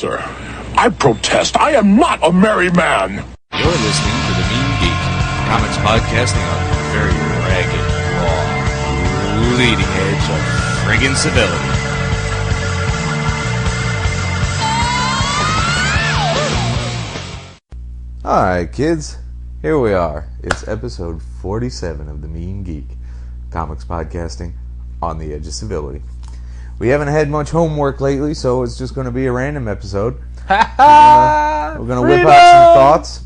answer. I protest. I am not a merry man. You're listening to The Mean Geek, comics podcasting on the very ragged, raw, leading edge of friggin' civility. Alright, kids. Here we are. It's episode 47 of The Mean Geek, comics podcasting on the edge of civility. We haven't had much homework lately, so it's just going to be a random episode. We're going to whip out some thoughts.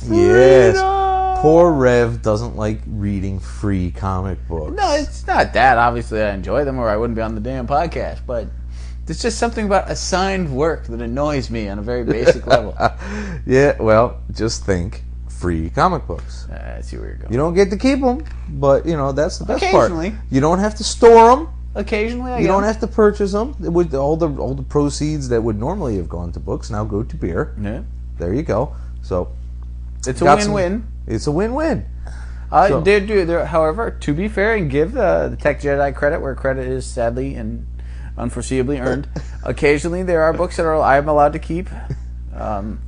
Yes. Poor Rev doesn't like reading free comic books. No, it's not that. Obviously, I enjoy them or I wouldn't be on the damn podcast. But there's just something about assigned work that annoys me on a very basic level. Yeah, well, just think free comic books. I see where you're going. You don't get to keep them, but, you know, that's the best Occasionally. part. You don't have to store them. Occasionally, You don't have to purchase them. With all the proceeds that would normally have gone to books now go to beer. Yeah. There you go. So It's a win-win. It's a win-win. However, to be fair and give the Tech Jedi credit where credit is sadly and unforeseeably earned, occasionally there are books that I'm allowed to keep,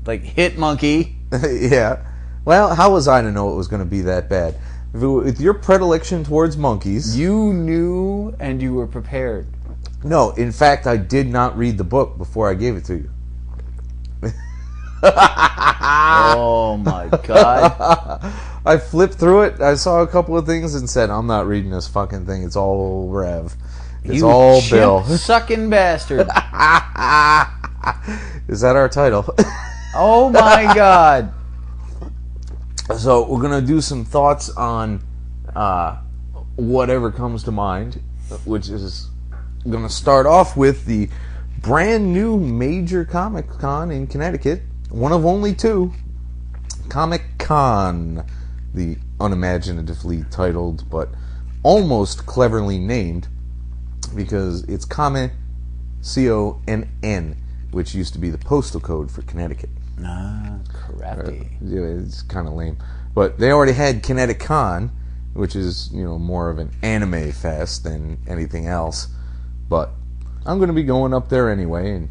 like Hit Monkey. Yeah. Well, how was I to know it was going to be that bad? With your predilection towards monkeys... You knew and you were prepared. No, in fact, I did not read the book before I gave it to you. Oh my god. I flipped through it, I saw a couple of things and said, I'm not reading this fucking thing. It's all Rev. It's all Bill. Suckin bastard. Is that our title? Oh my god. So we're going to do some thoughts on whatever comes to mind, which is going to start off with the brand new major Comic-Con in Connecticut, one of only two, Comi-Conn, the unimaginatively titled but almost cleverly named, because it's Comi, C-O-N-N, which used to be the postal code for Connecticut. Ah, crappy. It's kind of lame. But they already had Connecticut, which is, you know, more of an anime fest than anything else. But I'm going to be going up there anyway and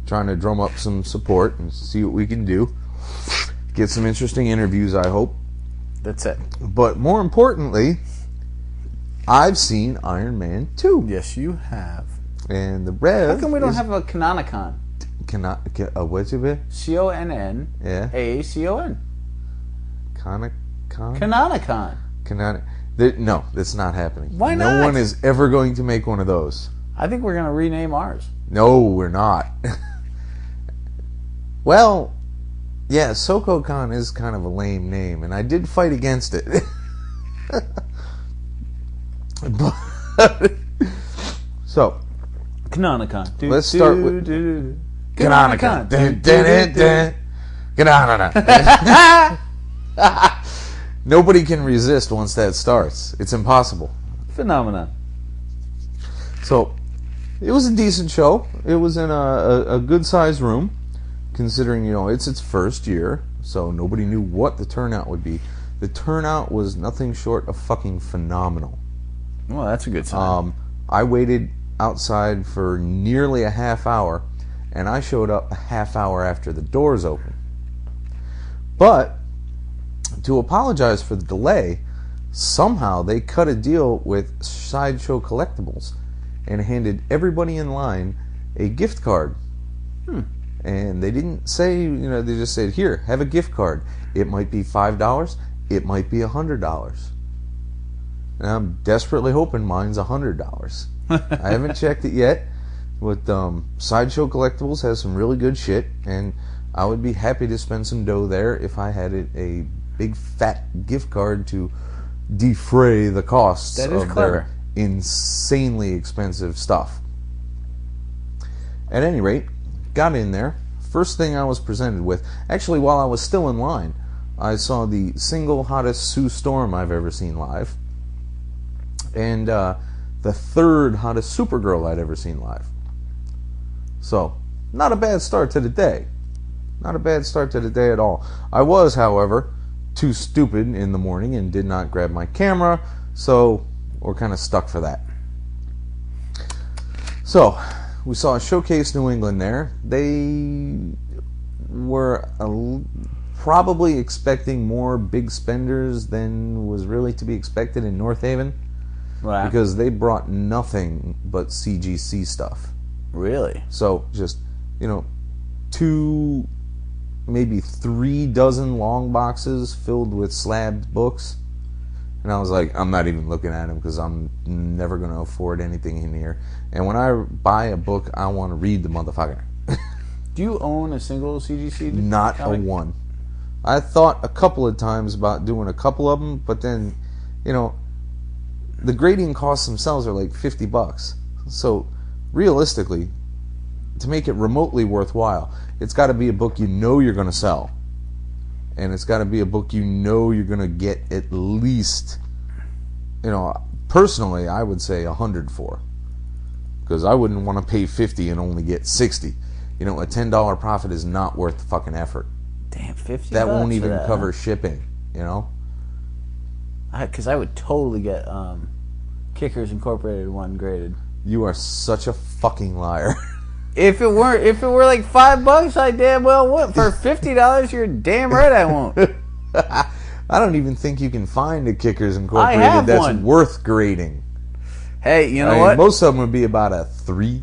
trying to drum up some support and see what we can do. Get some interesting interviews, I hope. That's it. But more importantly, I've seen Iron Man 2. Yes, you have. And the Rev... How come we don't have a Canonicon? What's it be? C-O-N-N. Yeah. A-C-O-N. Canonicon? Canonicon. No, that's not happening. Why not? No one is ever going to make one of those. I think we're going to rename ours. No, we're not. Well, yeah, Soko-Con is kind of a lame name, and I did fight against it. But, so, Canonicon. Let's start with... Canonicon. Canonicon. Nobody can resist once that starts. It's impossible. Phenomenon. So, it was a decent show. It was in a good-sized room, considering, you know, it's its first year, so nobody knew what the turnout would be. The turnout was nothing short of fucking phenomenal. Well, that's a good sign. I waited outside for nearly a half hour, and I showed up a half hour after the doors opened. But, to apologize for the delay, somehow they cut a deal with Sideshow Collectibles and handed everybody in line a gift card. And they didn't say, you know, they just said, here, have a gift card. It might be $5, it might be $100. And I'm desperately hoping mine's $100. I haven't checked it yet, but Sideshow Collectibles has some really good shit, and I would be happy to spend some dough there if I had a big fat gift card to defray the costs of their insanely expensive stuff. At any rate, got in there. First thing I was presented with, actually while I was still in line, I saw the single hottest Sue Storm I've ever seen live, and the third hottest Supergirl I'd ever seen live. So, not a bad start to the day. Not a bad start to the day at all. I was, however, too stupid in the morning and did not grab my camera, so we're kind of stuck for that. So, we saw Showcase New England there. They were probably expecting more big spenders than was really to be expected in North Haven. Right. Because they brought nothing but CGC stuff. Really? So just, 2, maybe 3 dozen long boxes filled with slabbed books. And I was like, I'm not even looking at them because I'm never going to afford anything in here. And when I buy a book, I want to read the motherfucker. Do you own a single CGC? Not comic? a one. I thought a couple of times about doing a couple of them, but then, the grading costs themselves are like $50. So, realistically, to make it remotely worthwhile, it's got to be a book you're going to sell. And it's got to be a book you're going to get at least, personally, I would say 100 for. Because I wouldn't want to pay 50 and only get 60. A $10 profit is not worth the fucking effort. Damn, 50. That won't even that, cover shipping, Because I would totally get Kickers Incorporated one graded. You are such a fucking liar. If it were like $5, I damn well would. For $50, you're damn right I won't. I don't even think you can find a Kickers Incorporated have that's one. worth grading. Hey, you know what? Most of them would be about a 3.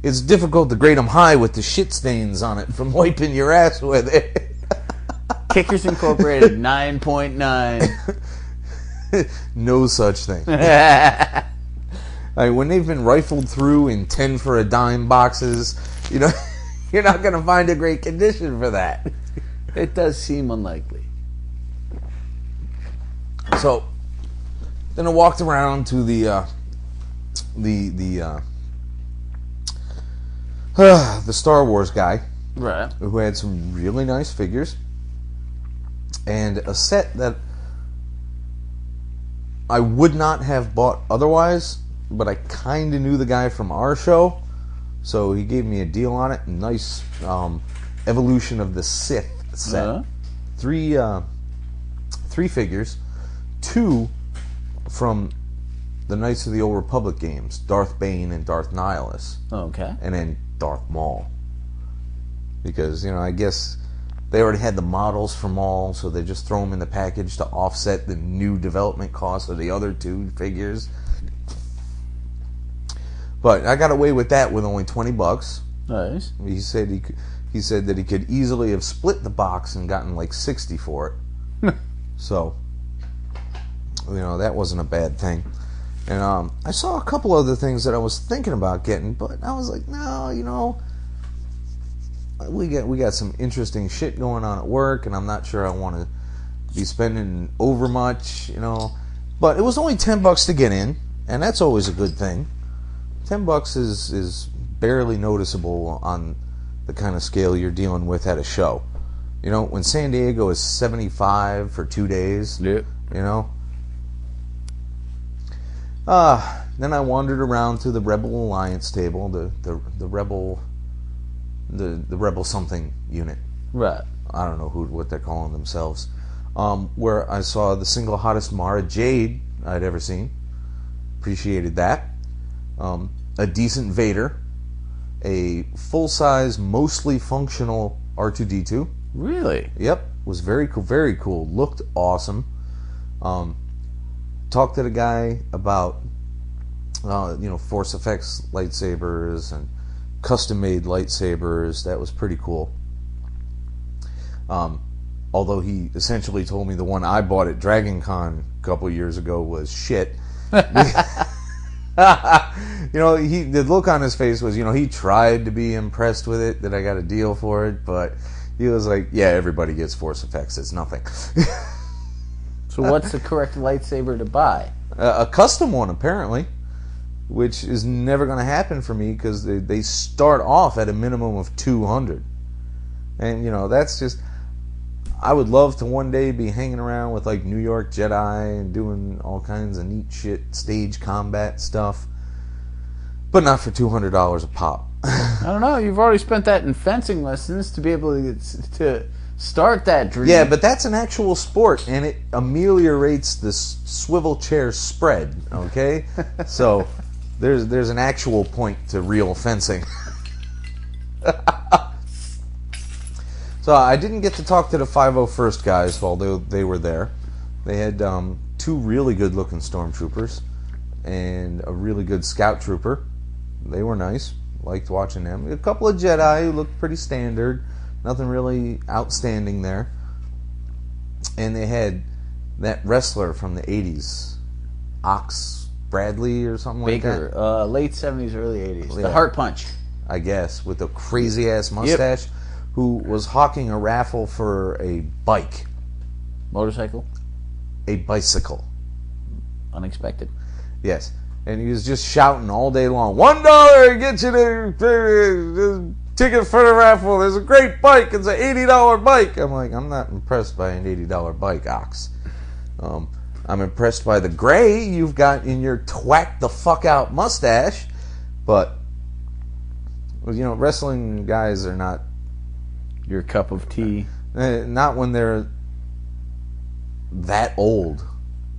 It's difficult to grade them high with the shit stains on it from wiping your ass with it. Kickers Incorporated 9.9. No such thing. When they've been rifled through in 10 for a dime boxes, you're not going to find a great condition for that. It does seem unlikely. So, then I walked around to the Star Wars guy, Right. who had some really nice figures, and a set that I would not have bought otherwise, but I kind of knew the guy from our show, so he gave me a deal on it. Nice Evolution of the Sith set. 3 figures, 2 from the Knights of the Old Republic games, Darth Bane and Darth Nihilus. Okay. And then Darth Maul. Because, I guess they already had the models for Maul, so they just throw them in the package to offset the new development cost of the other 2 figures. But I got away with that with only $20. Nice. He said that he could easily have split the box and gotten like 60 for it. So, that wasn't a bad thing. And I saw a couple other things that I was thinking about getting, but I was like, no, we got some interesting shit going on at work, and I'm not sure I want to be spending over much, But it was only $10 to get in, and that's always a good thing. $10 is barely noticeable on the kind of scale you're dealing with at a show. When San Diego is $75 for 2 days, Yep. Then I wandered around to the Rebel Alliance table, the Rebel something unit. Right. I don't know what they're calling themselves. Where I saw the single hottest Mara Jade I'd ever seen. Appreciated that. A decent Vader. A full-size, mostly functional R2-D2. Really? Yep. Was very cool. Very cool. Looked awesome. Talked to the guy about Force Effects lightsabers and custom-made lightsabers. That was pretty cool. Although he essentially told me the one I bought at DragonCon a couple years ago was shit. The look on his face was, he tried to be impressed with it, that I got a deal for it, but he was like, yeah, everybody gets Force Effects. It's nothing. So what's the correct lightsaber to buy? A custom one, apparently, which is never going to happen for me because they start off at a minimum of 200. And, that's just... I would love to one day be hanging around with, like, New York Jedi and doing all kinds of neat shit, stage combat stuff. But not for $200 a pop. I don't know. You've already spent that in fencing lessons to be able to start that dream. Yeah, but that's an actual sport, and it ameliorates the swivel chair spread, okay? So, there's an actual point to real fencing. So I didn't get to talk to the 501st guys while they were there. They had 2 really good-looking stormtroopers and a really good scout trooper. They were nice. Liked watching them. A couple of Jedi who looked pretty standard. Nothing really outstanding there. And they had that wrestler from the 80s, Ox Bradley or something Baker, like that. late 70s, early 80s. Yeah. The Heart Punch. I guess, with a crazy-ass mustache, who was hawking a raffle for a bike. Motorcycle. A bicycle. Unexpected. Yes. And he was just shouting all day long, $1, get you the ticket for the raffle. There's a great bike. It's an $80 bike. I'm like, I'm not impressed by an $80 bike, Ox. I'm impressed by the gray you've got in your twack the fuck out mustache. But, you know, wrestling guys are not... Your cup of tea. Not when they're that old.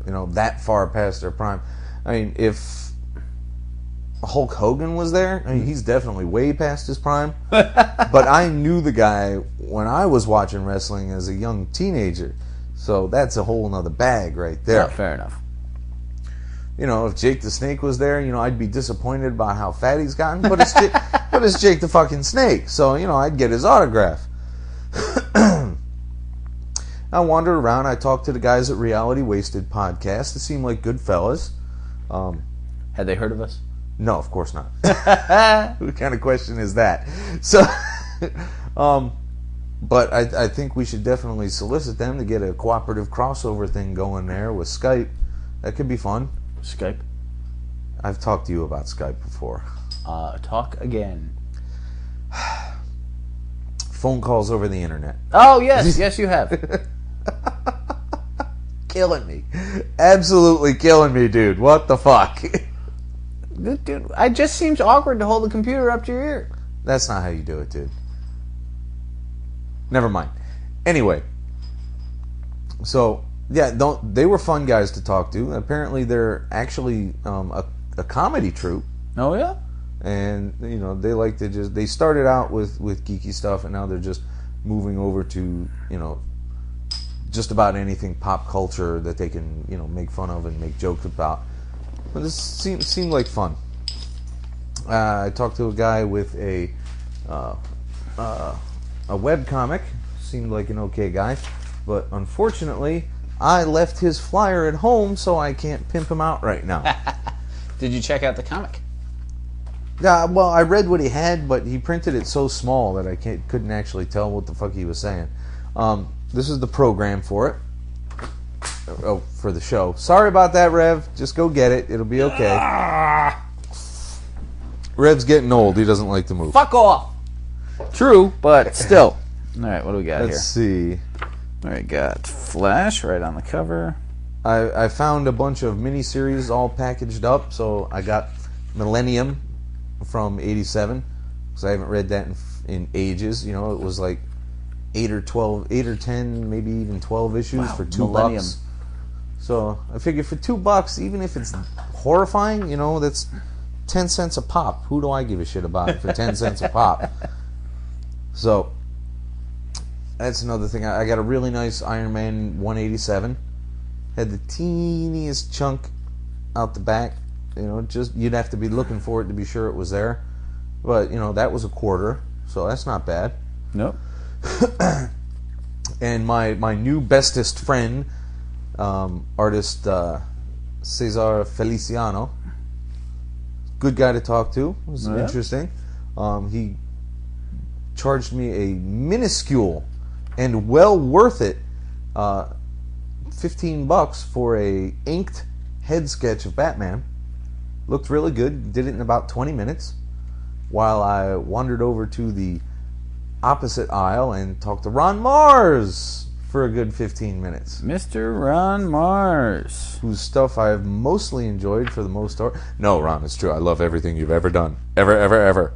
You know, that far past their prime. I mean, if Hulk Hogan was there, I mean, he's definitely way past his prime. But I knew the guy when I was watching wrestling as a young teenager. So that's a whole nother bag right there. Yeah, fair enough. You know, if Jake the Snake was there, you know, I'd be disappointed about how fat he's gotten. But it's Jake the fucking Snake. So, you know, I'd get his autograph. I wandered around. I talked to the guys at Reality Wasted podcast. They seemed like good fellas. Had they heard of us? No, of course not. What kind of question is that? So, but I think we should definitely solicit them to get a cooperative crossover thing going there with Skype. That could be fun. Skype? I've talked to you about Skype before. Talk again. Phone calls over the internet. Oh, yes. Yes, you have. Killing me. Absolutely killing me, dude. What the fuck? Dude, it just seems awkward to hold the computer up to your ear. That's not how you do it, dude. Never mind. Anyway. So, yeah, they were fun guys to talk to. Apparently, they're actually a comedy troupe. Oh, yeah? And, you know, they like to just... They started out with geeky stuff, and now they're just moving over to, you know, just about anything pop culture that they can, you know, make fun of and make jokes about. But this seemed like fun. I talked to a guy with a webcomic. Seemed like an okay guy. But unfortunately, I left his flyer at home, so I can't pimp him out right now. Did you check out the comic? Yeah, well, I read what he had, but he printed it so small that I couldn't actually tell what the fuck he was saying. This is the program for it. Oh, for the show. Sorry about that, Rev. Just go get it. It'll be okay. Rev's getting old. He doesn't like to move. Fuck off! True, but still. Alright, what do we got here? Let's see. Alright, got Flash right on the cover. I found a bunch of miniseries all packaged up, so I got Millennium from 87, because I haven't read that in ages. You know, it was like 8 or 10, maybe even 12 issues for $2. So I figured for $2, even if it's horrifying, you know, that's 10 cents a pop. Who do I give a shit about it for 10 cents a pop? So that's another thing. I got a really nice Iron Man 187. Had the teeniest chunk out the back. You know, just you'd have to be looking for it to be sure it was there. But, you know, that was $0.25, so that's not bad. Nope. And my new bestest friend, artist Cesar Feliciano, good guy to talk to. It was interesting. He charged me a minuscule and well worth it $15 for a inked head sketch of Batman. Looked really good. Did it in about 20 minutes. While I wandered over to the opposite aisle and talked to Ron Marz for a good 15 minutes. Mr. Ron Marz. Whose stuff I've mostly enjoyed for the most part. No, Ron, it's true. I love everything you've ever done. Ever, ever, ever.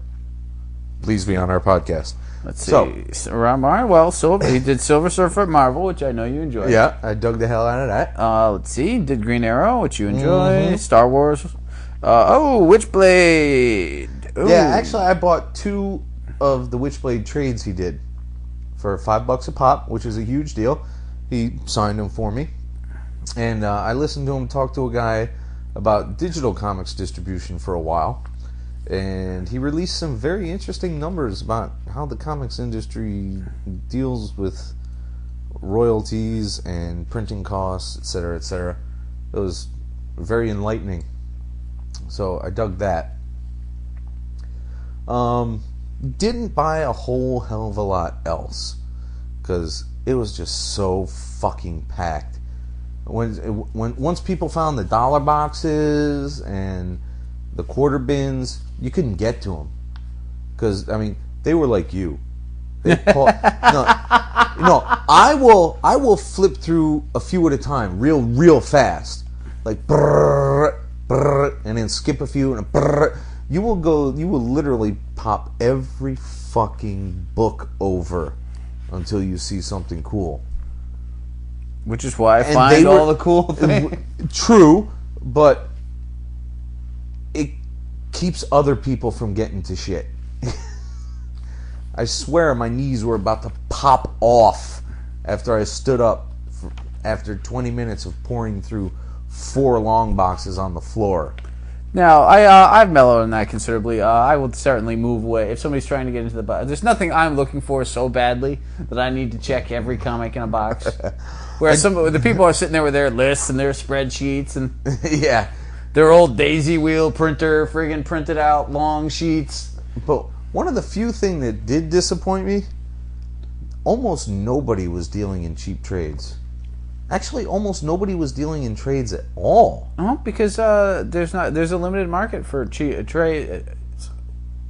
Please be on our podcast. Let's see. So, Ron Marz, well, he did Silver Surfer at Marvel, which I know you enjoyed. Yeah, I dug the hell out of that. Let's see. He did Green Arrow, which you enjoy. Star Wars. Witchblade. Ooh. Yeah, actually, I bought 2 of the Witchblade trades he did for $5 a pop, which is a huge deal. He signed them for me. And I listened to him talk to a guy about digital comics distribution for a while. And he released some very interesting numbers about how the comics industry deals with royalties and printing costs, etc., etc. It was very enlightening. So I dug that. Didn't buy a whole hell of a lot else because it was just so fucking packed. Once people found the dollar boxes and the quarter bins, you couldn't get to them because I mean they were like you. I will flip through a few at a time, real fast, like brrr, brrr, and then skip a few and brrr. You will literally pop every fucking book over until you see something cool. Which is why I find all the cool things. True, but it keeps other people from getting to shit. I swear my knees were about to pop off after I stood up after 20 minutes of pouring through 4 long boxes on the floor. Now, I've mellowed on that considerably. I would certainly move away. If somebody's trying to get into the box, there's nothing I'm looking for so badly that I need to check every comic in a box. Whereas the people are sitting there with their lists and their spreadsheets and yeah, their old daisy wheel printer friggin' printed out long sheets. But one of the few things that did disappoint me, almost nobody was dealing in cheap trades. Actually, almost nobody was dealing in trades at all. Because there's a limited market for trades.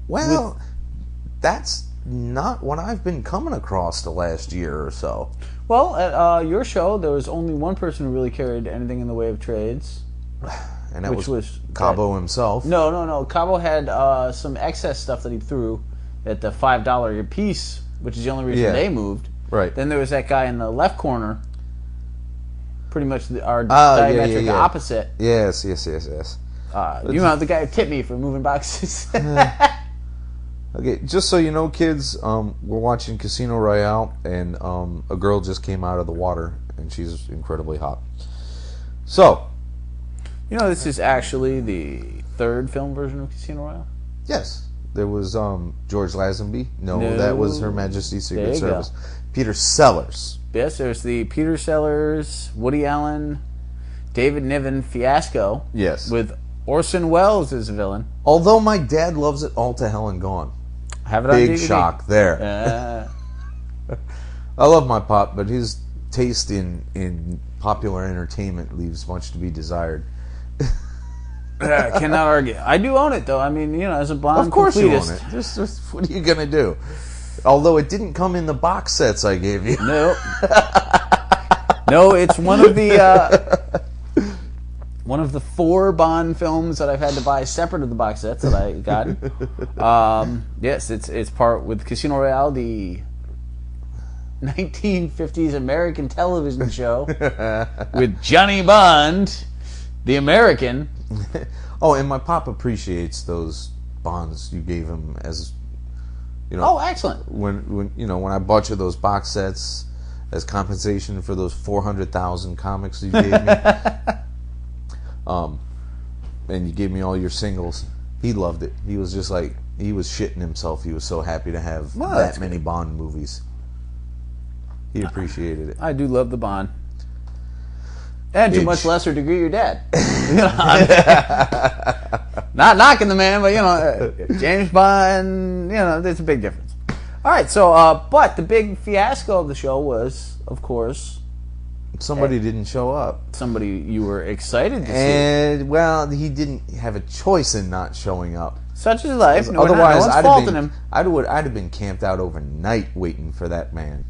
Well, that's not what I've been coming across the last year or so. Well, at your show, there was only one person who really carried anything in the way of trades. And that was Cabo himself. No. Cabo had some excess stuff that he threw at the $5 a piece, which is the only reason they moved. Right. Then there was that guy in the left corner, pretty much our diametric opposite. Yes. You know, the guy who tipped me for moving boxes. Okay, just so you know, kids, we're watching Casino Royale, and a girl just came out of the water, and she's incredibly hot. So, you know, this is actually the 3rd film version of Casino Royale? Yes. There was George Lazenby. No, that was Her Majesty's Secret Service. Peter Sellers. Yes, there's the Peter Sellers, Woody Allen, David Niven fiasco. Yes. With Orson Welles as a villain. Although my dad loves it all to hell and gone. Have it on Big DVD. shock there. I love my pop, but his taste in popular entertainment leaves much to be desired. I cannot argue. I do own it, though. I mean, you know, as a Bond of course completist. You own it. Just what are you going to do? Although it didn't come in the box sets I gave you. No. No, it's one of the 4 Bond films that I've had to buy separate of the box sets that I got. Yes, it's part with Casino Royale, the 1950s American television show with Johnny Bond, the American. Oh, and my pop appreciates those Bonds you gave him as, you know. Oh, excellent. When I bought you those box sets as compensation for those 400,000 comics you gave me. And you gave me all your singles. He loved it. He was just like, he was shitting himself. He was so happy to have that many Bond movies. He appreciated it. I do love the Bond. And to a much lesser degree, your dad. Not knocking the man, but, you know, James Bond, you know, there's a big difference. All right, so, but the big fiasco of the show was, of course... Somebody didn't show up. Somebody you were excited to see. And, well, he didn't have a choice in not showing up. Such is life. Otherwise, I'd have been camped out overnight waiting for that man.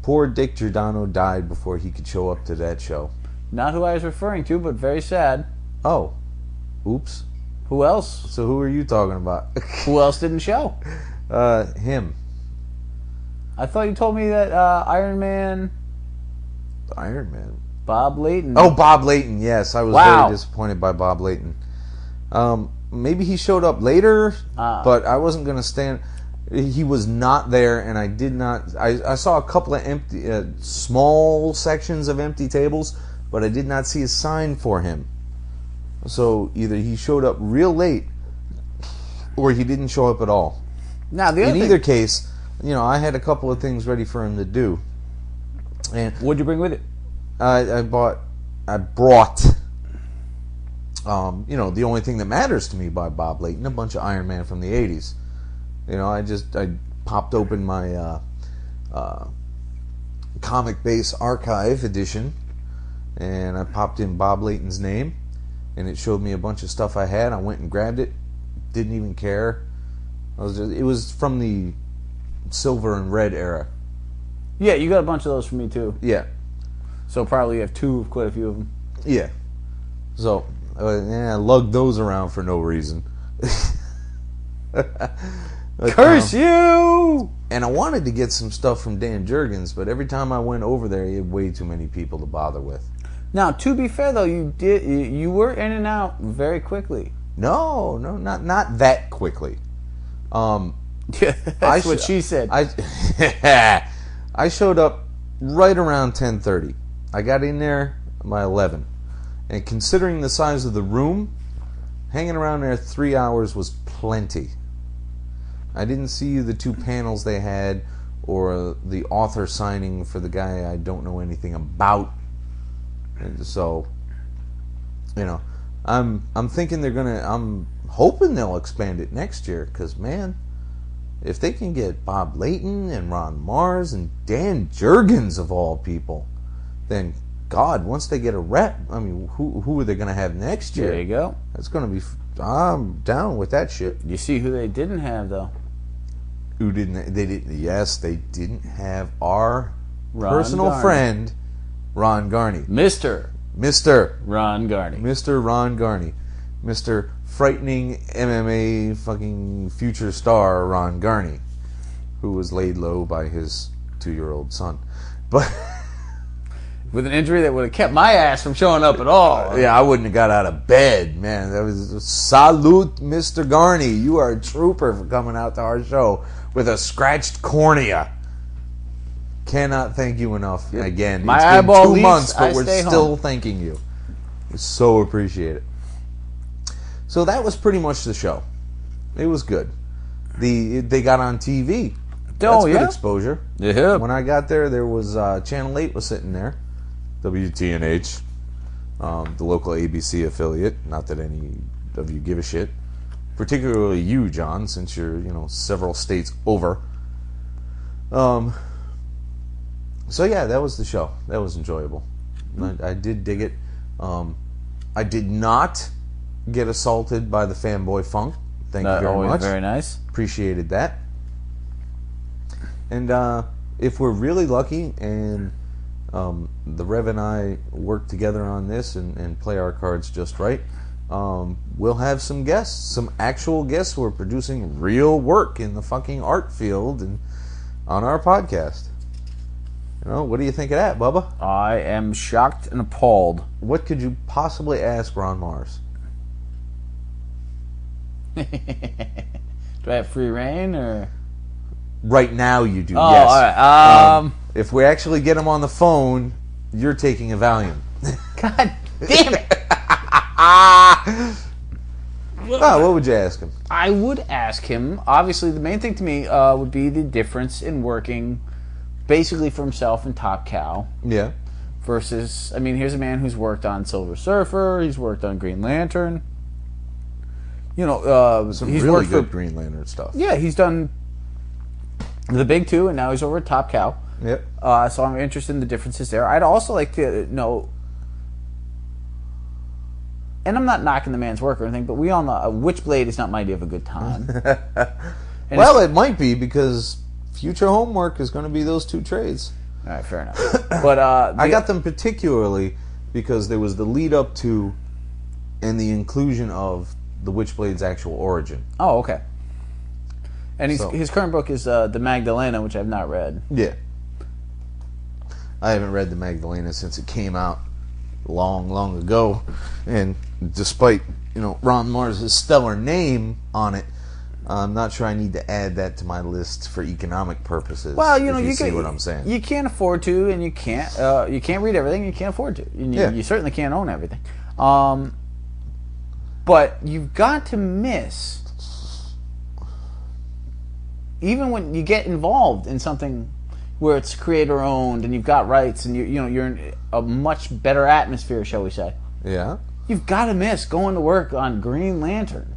Poor Dick Giordano died before he could show up to that show. Not who I was referring to, but very sad. Oh. Oops. Who else? So who are you talking about? Who else didn't show? Him. I thought you told me that Iron Man... Iron Man. Bob Layton. Oh, Bob Layton, yes. I was very disappointed by Bob Layton. Maybe he showed up later, but I wasn't going to stand. He was not there, and I did not. I saw a couple of empty, small sections of empty tables, but I did not see a sign for him. So either he showed up real late, or he didn't show up at all. Now, in either case, I had a couple of things ready for him to do. And what'd you bring with you? I brought, the only thing that matters to me by Bob Layton, a bunch of Iron Man from the 80s. I popped open my comic base archive edition, and I popped in Bob Layton's name, and it showed me a bunch of stuff I had. I went and grabbed it, didn't even care. It was from the silver and red era. Yeah, you got a bunch of those for me too. Yeah. So probably you have quite a few of them. Yeah. So, I lugged those around for no reason. Curse you! And I wanted to get some stuff from Dan Jurgens, but every time I went over there, he had way too many people to bother with. Now, to be fair though, you were in and out very quickly. No, not that quickly. That's what she said. I showed up right around 10:30. I got in there by 11. And considering the size of the room, hanging around there 3 hours was plenty. I didn't see the 2 panels they had or the author signing for the guy I don't know anything about. And so, I'm thinking I'm hoping they'll expand it next year, because, man, if they can get Bob Layton and Ron Marz and Dan Jurgens of all people, then God, once they get a rep, I mean, who are they going to have next year? There you go. That's going to be. I'm down with that shit. You see who they didn't have though? Who didn't? They didn't. Yes, they didn't have our Ron friend, Ron Garney. Mr. Ron Garney. Mr. Ron Garney. Mr. Frightening MMA fucking future star Ron Garney, who was laid low by his 2-year-old son. But with an injury that would have kept my ass from showing up at all. Yeah, I wouldn't have got out of bed, man. That was salute, Mr. Garney. You are a trooper for coming out to our show with a scratched cornea. Cannot thank you enough. Again, my it's eyeball been 2 months, leaks, but we're still home. thanking you. We so appreciate it. So that was pretty much the show. It was good. They got on TV. That's good exposure. Yeah. When I got there, there was Channel 8 was sitting there. WTNH, the local ABC affiliate. Not that any of you give a shit. Particularly you, John, since you're, several states over. So yeah, that was the show. That was enjoyable. I did dig it. I did not get assaulted by the fanboy funk. Thank you very much. Very nice. Appreciated that. And if we're really lucky and the Rev and I work together on this and play our cards just right, we'll have some guests, some actual guests who are producing real work in the fucking art field and on our podcast. What do you think of that, Bubba? I am shocked and appalled. What could you possibly ask Ron Marz? Do I have free reign or? Right now you do, oh, yes. All right. If we actually get him on the phone, you're taking a Valium. God damn it. What would you ask him? I would ask him, obviously the main thing to me would be the difference in working basically for himself in Top Cow. Yeah. Versus, here's a man who's worked on Silver Surfer, he's worked on Green Lantern. Some he's really worked good for Green Lantern stuff. Yeah, he's done the big two, and now he's over at Top Cow. Yep. So I'm interested in the differences there. I'd also like to know, and I'm not knocking the man's work or anything, but we all know Witchblade is not my idea of a good time. Well, it might be, because future homework is going to be those 2 trades. All right, fair enough. But I got them particularly because there was the lead up to and the inclusion of the Witchblade's actual origin. Oh, okay. And his current book is The Magdalena, which I've not read. Yeah. I haven't read The Magdalena since it came out long, long ago. And despite, Ron Marz's stellar name on it, I'm not sure I need to add that to my list for economic purposes. Well, you see what I'm saying. You can't afford to, and you can't read everything. You can't afford to. You certainly can't own everything. But you've got to miss, even when you get involved in something where it's creator owned and you've got rights and you're in a much better atmosphere, shall we say? Yeah. You've got to miss going to work on Green Lantern.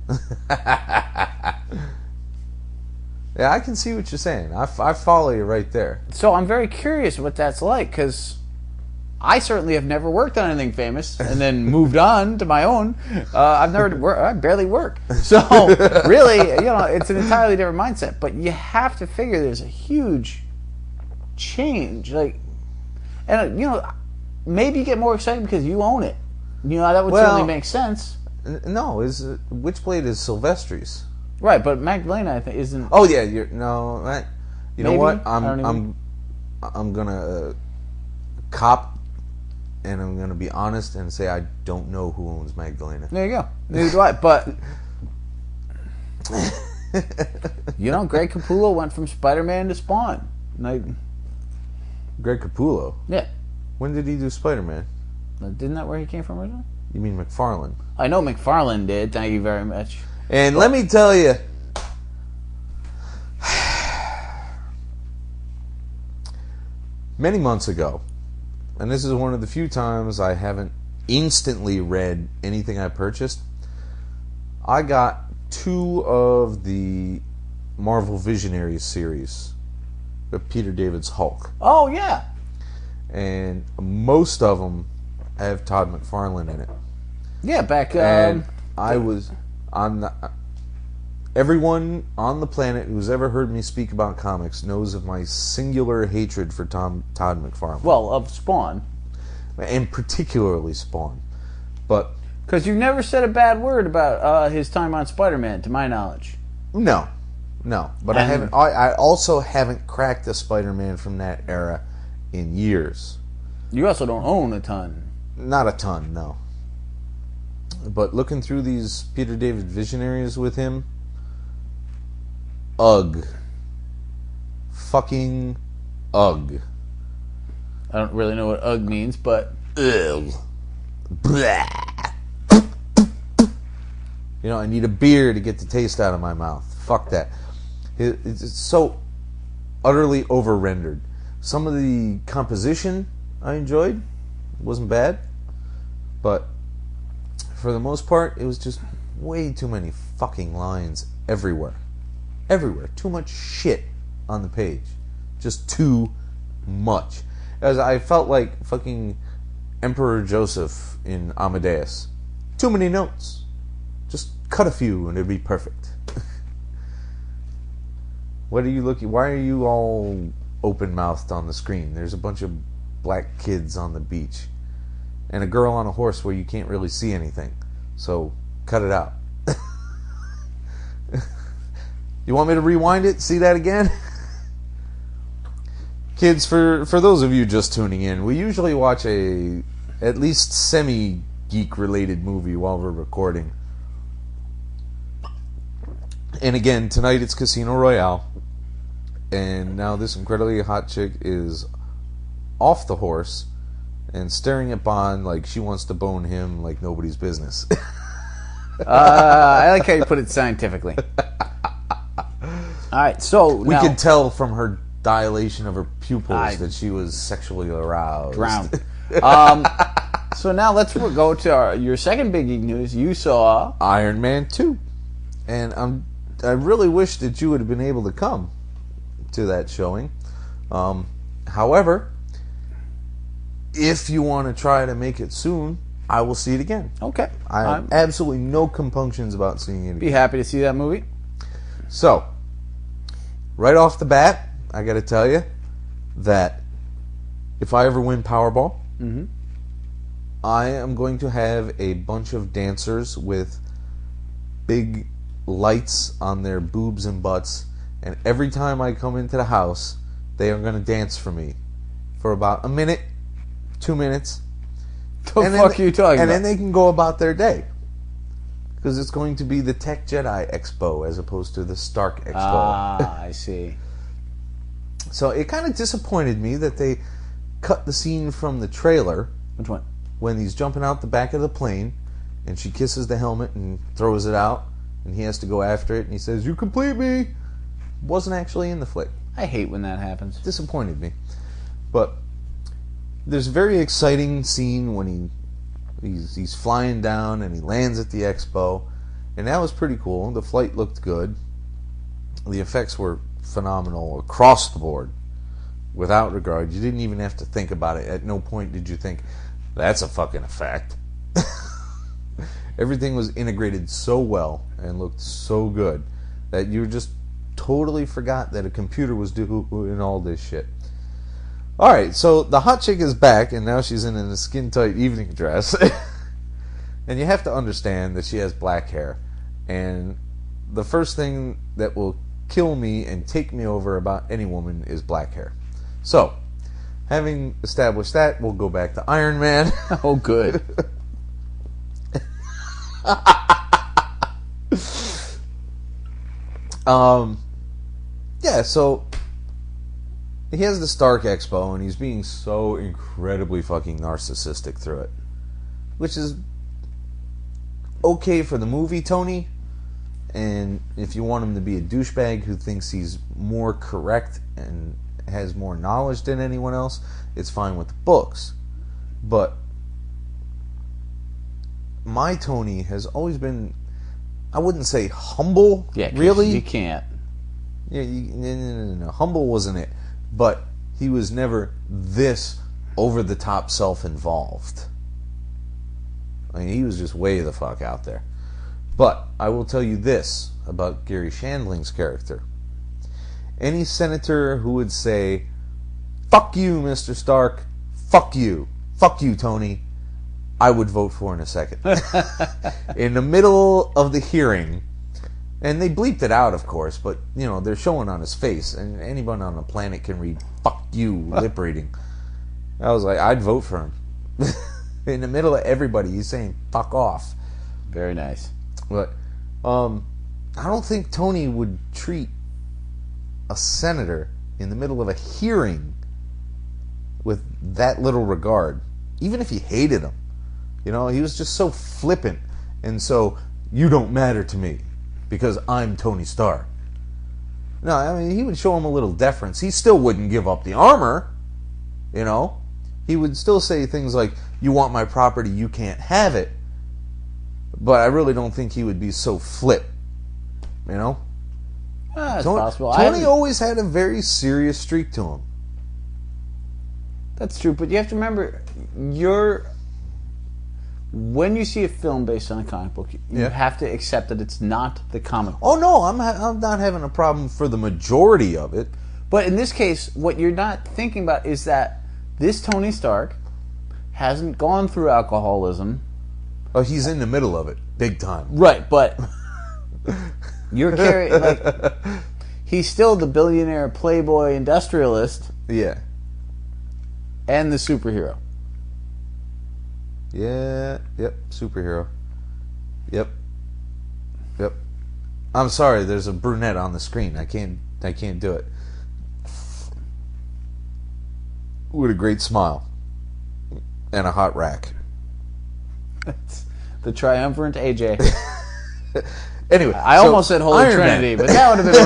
Yeah, I can see what you're saying. I follow you right there. So I'm very curious what that's like, because I certainly have never worked on anything famous and then moved on to my own. I barely work. So really, it's an entirely different mindset. But you have to figure there's a huge change. And maybe you get more excited because you own it. That would certainly make sense. No, Witchblade is Silvestri's. Right, but Magdalena, I think, isn't. Oh yeah, you know what? I'm gonna cop, and I'm gonna be honest and say I don't know who owns Magdalena. There you go. Neither do I. But Greg Capullo went from Spider-Man to Spawn. Greg Capullo. Yeah. When did he do Spider-Man? Isn't that where he came from originally? You mean McFarlane? I know McFarlane did. Thank you very much. And let me tell you, many months ago, and this is one of the few times I haven't instantly read anything I purchased, I got 2 of the Marvel Visionaries series of Peter David's Hulk. Oh, yeah. And most of them have Todd McFarlane in it. Yeah, back... and everyone on the planet who's ever heard me speak about comics knows of my singular hatred for Todd McFarlane. Well, of Spawn. And particularly Spawn. But... Because you've never said a bad word about his time on Spider-Man, to my knowledge. No. But I also haven't cracked a Spider-Man from that era in years. You also don't own a ton. Not a ton, no. But looking through these Peter David Visionaries with him, ugh. Fucking ugh. I don't really know what ugh means, but... Ugh. Blah. I need a beer to get the taste out of my mouth. Fuck that. It's so utterly over-rendered. Some of the composition I enjoyed. It wasn't bad. But for the most part, it was just way too many fucking lines everywhere. Everywhere. Too much shit on the page. Just too much. As I felt like fucking Emperor Joseph in Amadeus. Too many notes. Just cut a few and it'd be perfect. What are you looking? Why are you all open-mouthed on the screen? There's a bunch of black kids on the beach. And a girl on a horse where you can't really see anything. So, cut it out. You want me to rewind it? See that again? Kids, for those of you just tuning in, we usually watch a at least semi-geek related movie while we're recording. And again, tonight it's Casino Royale. And now this incredibly hot chick is off the horse and staring at Bond like she wants to bone him like nobody's business. I like how you put it scientifically. Alright, so we now, could tell from her dilation of her pupils that she was sexually aroused. Drowned. So now let's go to your second big geek news. You saw Iron Man 2. And I really wish that you would have been able to come to that showing. However, if you want to try to make it soon, I will see it again. Okay. I have absolutely no compunctions about seeing it again. Be happy to see that movie. So, right off the bat, I got to tell you that if I ever win Powerball, I am going to have a bunch of dancers with big lights on their boobs and butts, and every time I come into the house, they are going to dance for me for about a minute, 2 minutes. The fuck are you talking about? And then they can go about their day. Because it's going to be the Tech Jedi Expo as opposed to the Stark Expo. Ah, I see. So it kind of disappointed me that they cut the scene from the trailer. Which one? When he's jumping out the back of the plane, and she kisses the helmet and throws it out, and he has to go after it, and he says, "You complete me!" Wasn't actually in the flick. I hate when that happens. Disappointed me. But there's a very exciting scene when he's flying down and he lands at the expo, and that was pretty cool. The flight looked good. The effects were phenomenal across the board, without regard. You didn't even have to think about it. At no point did you think, that's a fucking effect. Everything was integrated so well and looked so good that you just totally forgot that a computer was doing all this shit. Alright, so the hot chick is back, and now she's in a skin-tight evening dress. And you have to understand that she has black hair. And the first thing that will kill me and take me over about any woman is black hair. So, having established that, we'll go back to Iron Man. Oh, good. Yeah, so he has the Stark Expo, and he's being so incredibly fucking narcissistic through it. Which is okay for the movie, Tony. And if you want him to be a douchebag who thinks he's more correct and has more knowledge than anyone else, it's fine with the books. But my Tony has always been, I wouldn't say humble, Yeah, really. You can't. Yeah, no. Humble wasn't it. But he was never this over-the-top self-involved. I mean, he was just way the fuck out there. But I will tell you this about Gary Shandling's character. Any senator who would say, "Fuck you, Mr. Stark, fuck you, Tony," I would vote for in a second. In the middle of the hearing, and they bleeped it out, of course, but, you know, they're showing on his face, and anyone on the planet can read "fuck you" lip reading. I was like, I'd vote for him. In the middle of everybody, he's saying "fuck off." Very nice. But I don't think Tony would treat a senator in the middle of a hearing with that little regard, even if he hated him. You know, he was just so flippant, and so, "You don't matter to me because I'm Tony Stark." No, I mean, he would show him a little deference. He still wouldn't give up the armor, you know. He would still say things like, "You want my property, you can't have it." But I really don't think he would be so flip, you know. That's Tony, possible. Tony always had a very serious streak to him. That's true, but you have to remember, when you see a film based on a comic book, you have to accept that it's not the comic book. Oh no, I'm not having a problem for the majority of it. But in this case, what you're not thinking about is that this Tony Stark hasn't gone through alcoholism. Oh, he's in the middle of it, big time. Right, but you're carrying, like, he's still the billionaire playboy industrialist. Yeah. And the superhero. Yeah, yep, superhero. Yep. I'm sorry, there's a brunette on the screen. I can't do it. With a great smile. And a hot rack. The triumvirate AJ. Anyway, I almost said Holy Trinity, but that would have been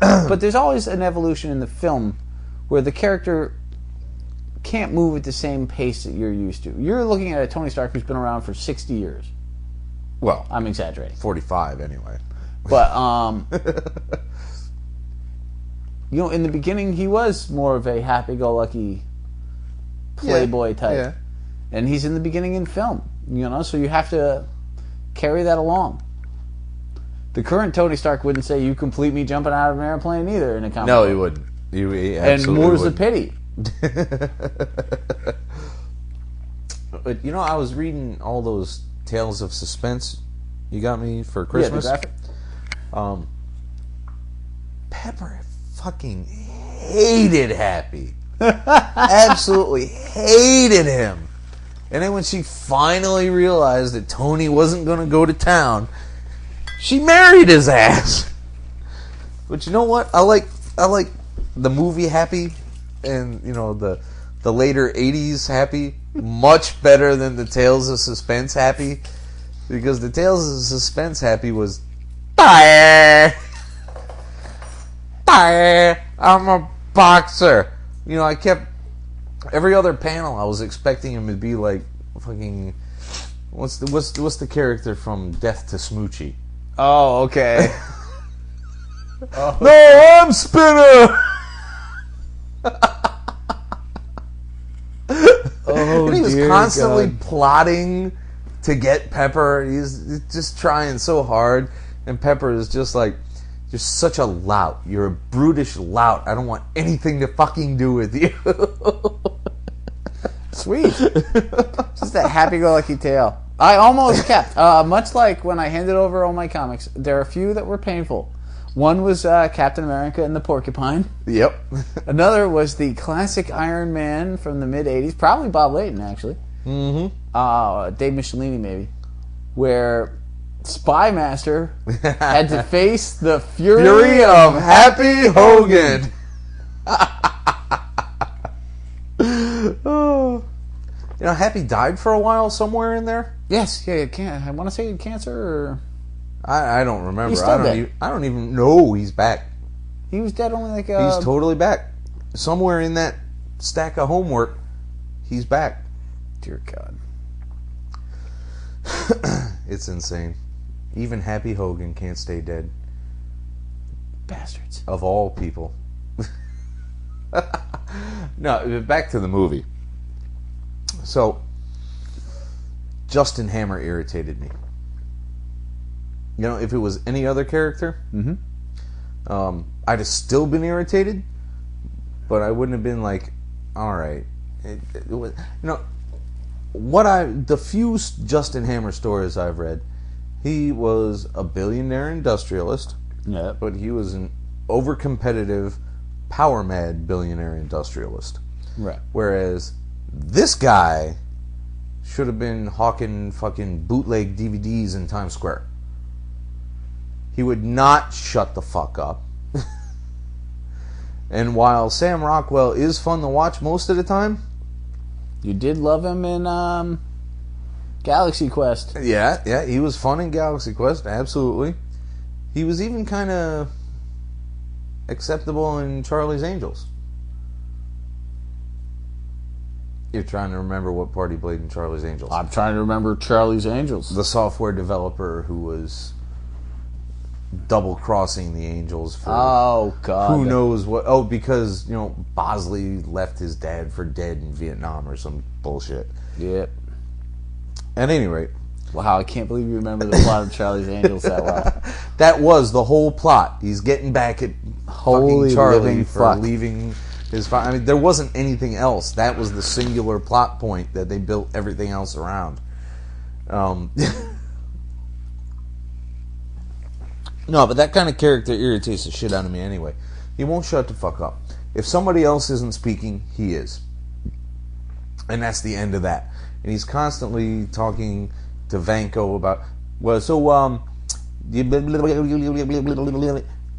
wrong. But there's always an evolution in the film where the character can't move at the same pace that you're used to. You're looking at a Tony Stark who's been around for 60 years. Well, I'm exaggerating. 45 anyway. But, you know, in the beginning he was more of a happy-go-lucky playboy type. Yeah. And he's in the beginning in film, you know, so you have to carry that along. The current Tony Stark wouldn't say, "You complete me jumping out of an airplane" either in a comic No, book. he wouldn't. He And absolutely more's the wouldn't. pity. But, you know, I was reading all those Tales of Suspense you got me for Christmas. Yeah, the graphic. Pepper fucking hated Happy. Absolutely hated him. And then when she finally realized that Tony wasn't going to go to town, she married his ass. But you know what? I like the movie Happy, and the later '80s Happy much better than the Tales of Suspense Happy, because the Tales of Suspense Happy was I'm a boxer. I kept every other panel. I was expecting him to be like fucking what's the character from Death to Smoochie? Oh, okay. Oh. No, I'm Spinner. And he was constantly plotting to get Pepper. He's just trying so hard, and Pepper is just like, you're such a lout. You're a brutish lout. I don't want anything to fucking do with you. Sweet. Just a happy-go-lucky tale. I almost kept. Much like when I handed over all my comics, there are a few that were painful. One was Captain America and the Porcupine. Yep. Another was the classic Iron Man from the mid-'80s. Probably Bob Layton, actually. Mm-hmm. Dave Michelini, maybe. Where Spy Master had to face the fury of Happy Hogan. Oh. Happy died for a while somewhere in there. Yes, yeah, I want to say he had cancer, or I don't remember. He's still dead. I don't even know he's back. He was dead only like he's totally back. Somewhere in that stack of homework, he's back. Dear God. It's insane. Even Happy Hogan can't stay dead. Bastards. Of all people. No, back to the movie. So, Justin Hammer irritated me. If it was any other character, I'd have still been irritated, but I wouldn't have been like, all right. It was, the few Justin Hammer stories I've read, he was a billionaire industrialist, but he was an overcompetitive, power-mad billionaire industrialist. Right. Whereas this guy should have been hawking fucking bootleg DVDs in Times Square. He would not shut the fuck up. And while Sam Rockwell is fun to watch most of the time, you did love him in Galaxy Quest. Yeah, he was fun in Galaxy Quest, absolutely. He was even kind of acceptable in Charlie's Angels. You're trying to remember what part he played in Charlie's Angels. I'm trying to remember Charlie's Angels. The software developer who was double-crossing the Angels for who knows what. Oh, because, Bosley left his dad for dead in Vietnam or some bullshit. Yep. At any rate. Wow, I can't believe you remember the plot of Charlie's Angels that well. That was the whole plot. He's getting back at fucking Charlie for leaving his father. I mean, there wasn't anything else. That was the singular plot point that they built everything else around. No, but that kind of character irritates the shit out of me anyway. He won't shut the fuck up. If somebody else isn't speaking, he is. And that's the end of that. And he's constantly talking to Vanko about,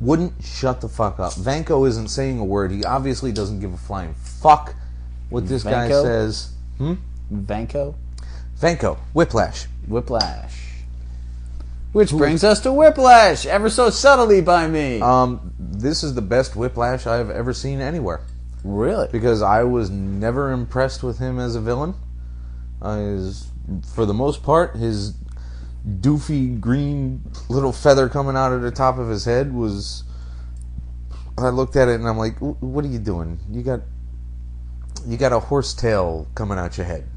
wouldn't shut the fuck up. Vanko isn't saying a word. He obviously doesn't give a flying fuck what this guy says. Vanko? Vanko. Whiplash. Which brings us to Whiplash, ever so subtly by me. This is the best Whiplash I've ever seen anywhere. Really? Because I was never impressed with him as a villain. For the most part, his doofy green little feather coming out of the top of his head was... I looked at it and I'm like, what are you doing? You got a horse tail coming out your head.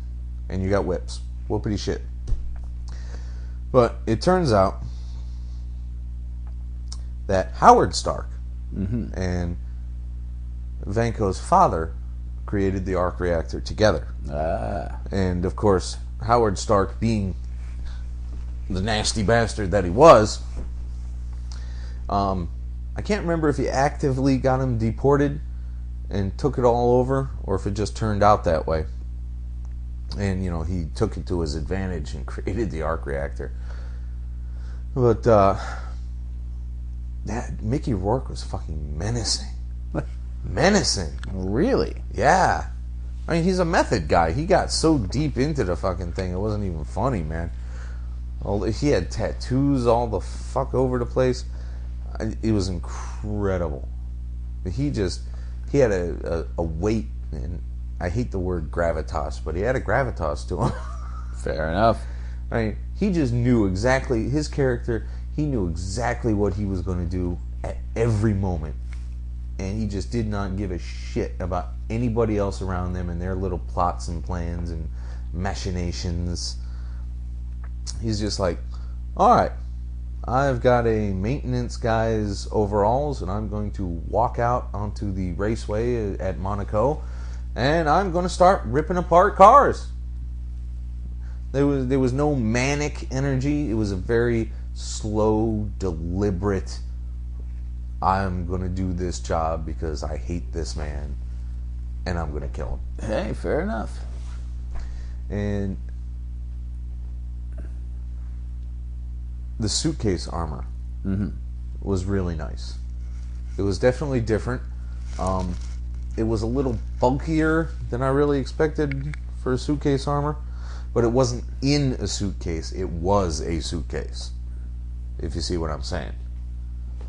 And you got whips. Whoopity shit. But it turns out that Howard Stark and Vanko's father created the arc reactor together. And of course, Howard Stark, being the nasty bastard that he was, I can't remember if he actively got him deported and took it all over, or if it just turned out that way. And, he took it to his advantage and created the arc reactor. But, Mickey Rourke was fucking menacing. Menacing. Really? Yeah. I mean, he's a method guy. He got so deep into the fucking thing, it wasn't even funny, man. He had tattoos all the fuck over the place. It was incredible. He had a weight, and I hate the word gravitas, but he had a gravitas to him. Fair enough. I mean, he just knew exactly, his character, he knew exactly what he was going to do at every moment. And he just did not give a shit about anybody else around them and their little plots and plans and machinations. He's just like, alright, I've got a maintenance guy's overalls, and I'm going to walk out onto the raceway at Monaco, and I'm going to start ripping apart cars. There was no manic energy. It was a very slow, deliberate, I'm going to do this job because I hate this man, and I'm going to kill him. Hey, fair enough. And the suitcase armor was really nice. It was definitely different. It was a little bulkier than I really expected for a suitcase armor, but it wasn't in a suitcase. It was a suitcase, if you see what I'm saying.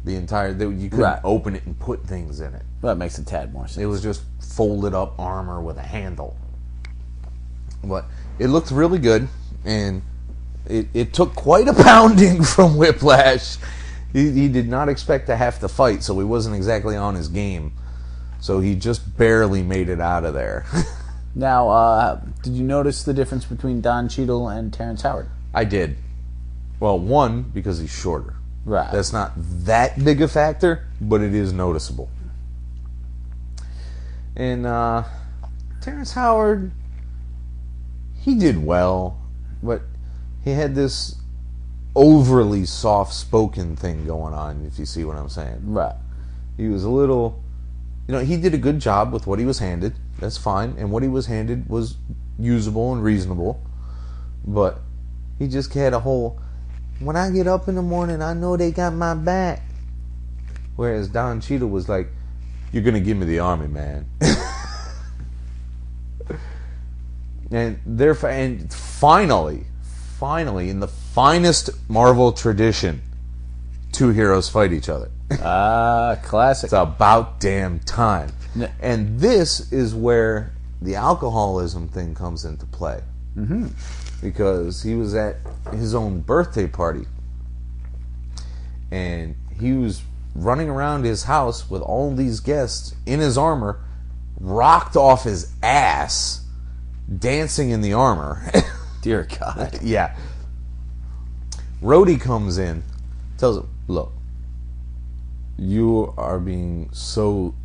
You couldn't open it and put things in it. Well, that makes a tad more sense. It was just folded up armor with a handle. But it looked really good, and it took quite a pounding from Whiplash. He did not expect to have to fight, so he wasn't exactly on his game. So he just barely made it out of there. Now, did you notice the difference between Don Cheadle and Terrence Howard? I did. Well, one, because he's shorter. Right. That's not that big a factor, but it is noticeable. And Terrence Howard, he did well, but he had this overly soft-spoken thing going on, if you see what I'm saying. Right. He was a little... he did a good job with what he was handed. That's fine. And what he was handed was usable and reasonable. But he just had a whole... When I get up in the morning, I know they got my back. Whereas Don Cheadle was like, you're going to give me the army, man. And finally, in the finest Marvel tradition, two heroes fight each other. Classic. It's about damn time. And this is where the alcoholism thing comes into play. Mm-hmm. Because he was at his own birthday party, and he was running around his house with all these guests in his armor, rocked off his ass, dancing in the armor. Dear God. Yeah. Rhodey comes in, tells him, look, you are being so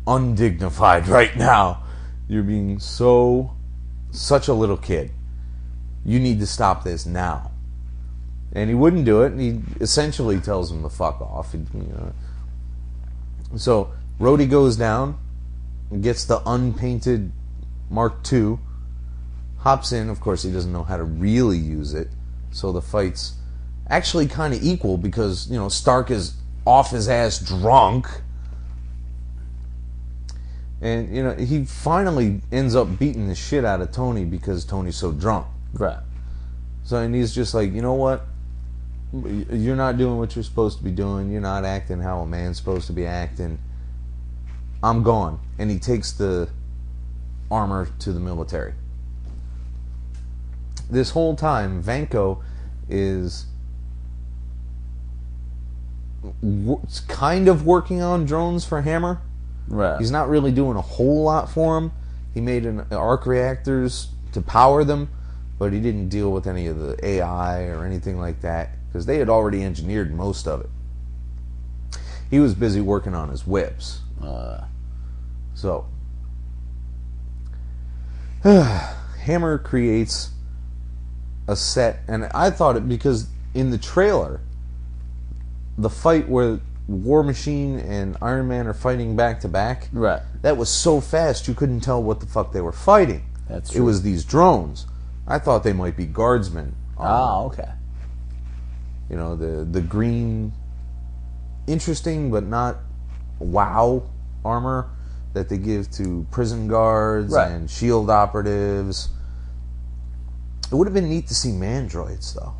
undignified right now. You're being such a little kid. You need to stop this now. And he wouldn't do it, and he essentially tells him to fuck off. So Rhodey goes down and gets the unpainted Mark II, hops in. Of course, he doesn't know how to really use it, so the fight's actually kind of equal because, Stark is off his ass drunk. And, he finally ends up beating the shit out of Tony because Tony's so drunk. Right. So, and he's just like, you know what? You're not doing what you're supposed to be doing. You're not acting how a man's supposed to be acting. I'm gone. And he takes the armor to the military. This whole time, Vanko is kind of working on drones for Hammer. Right. He's not really doing a whole lot for him. He made arc reactors to power them, but he didn't deal with any of the AI or anything like that because they had already engineered most of it. He was busy working on his whips. So Hammer creates a set, and I thought it because in the trailer, the fight where War Machine and Iron Man are fighting back to back. Right. That was so fast you couldn't tell what the fuck they were fighting. That's It true. was these drones. I thought they might be guardsmen. Okay. You know, the green, interesting but not wow armor that they give to prison guards Right. and shield operatives. It would have been neat to see mandroids, though.